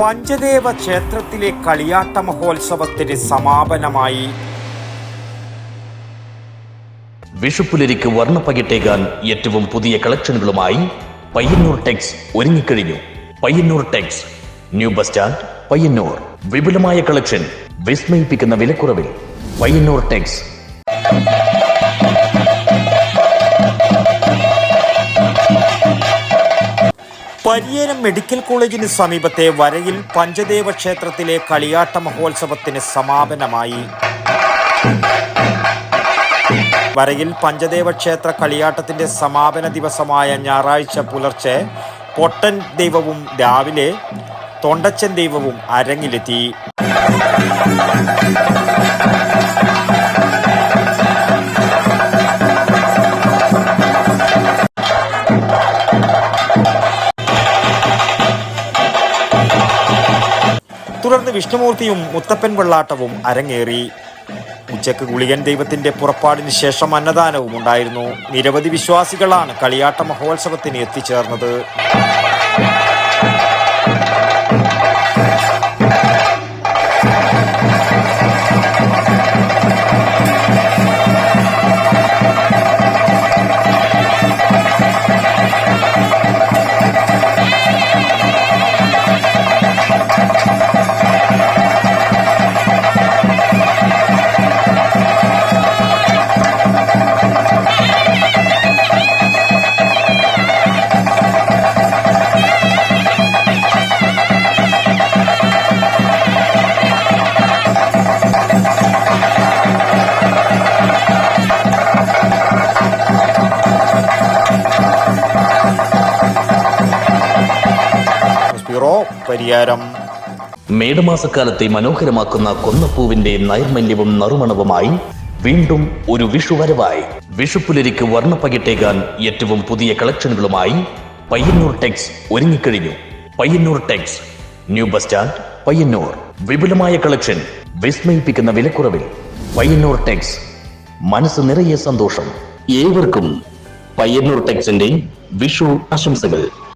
പഞ്ചദേവ ക്ഷേത്രത്തിലെ കളിയാട്ട മഹോത്സവത്തിന് സമാപനമായി. വിഷുപ്പുലരിക്ക് വർണ്ണപ്പകിട്ടേകാൻ ഏറ്റവും പുതിയ കളക്ഷനുകളുമായി പയ്യന്നൂർ ടെക്സ് ഒരുങ്ങിക്കഴിഞ്ഞു. Payyanur Tex, new bus stand, Payyanur. വിപുലമായ കളക്ഷൻ, വിസ്മയിപ്പിക്കുന്ന വിലക്കുറവിൽ. പയ്യന്നൂർ ടെക്സ്. പരിയേരം മെഡിക്കൽ കോളേജിന് സമീപത്തെ വരയിൽ പഞ്ചദേവ ക്ഷേത്രത്തിലെ കളിയാട്ട മഹോത്സവത്തിന് സമാപനമായി. വരയിൽ പഞ്ചദേവ ക്ഷേത്ര കളിയാട്ടത്തിന്റെ സമാപന ദിവസമായ ഞായറാഴ്ച പുലർച്ചെ പൊട്ടൻ ദൈവവും രാവിലെ തൊണ്ടച്ചൻ ദൈവവും അരങ്ങിലെത്തി. തുടർന്ന് വിഷ്ണുമൂർത്തിയും മുത്തപ്പൻ വെള്ളാട്ടവും അരങ്ങേറി. ഉച്ചക്ക് ഗുളികൻ ദൈവത്തിന്റെ പുറപ്പാടിന് ശേഷം അന്നദാനവും ഉണ്ടായിരുന്നു. നിരവധി വിശ്വാസികളാണ് കളിയാട്ട മഹോത്സവത്തിന് എത്തിച്ചേർന്നത്. പരിയാരം. മേടമാസക്കാലത്തെ മനോഹരമാക്കുന്ന കൊന്നപ്പൂവിന്റെ നൈർമല്യവും നറുമണവുമായി വീണ്ടും ഒരു വിഷു വരവായി. വിഷുപ്പുലരിക്ക് വർണ്ണപ്പകിട്ടേകാൻ ഏറ്റവും പുതിയ കളക്ഷനുകളുമായി പയ്യന്നൂർ ടെക്സ് ഒരുങ്ങിക്കഴിഞ്ഞു. Payyanur Tex, new bus stand, Payyanur. വിപുലമായ കളക്ഷൻ, വിസ്മയിപ്പിക്കുന്ന വിലക്കുറവിൽ. പയ്യന്നൂർ ടെക്സ്. മനസ്സ് നിറയെ സന്തോഷം. ഏവർക്കും പയ്യന്നൂർ ടെക്സിന്റെ വിഷു ആശംസകൾ.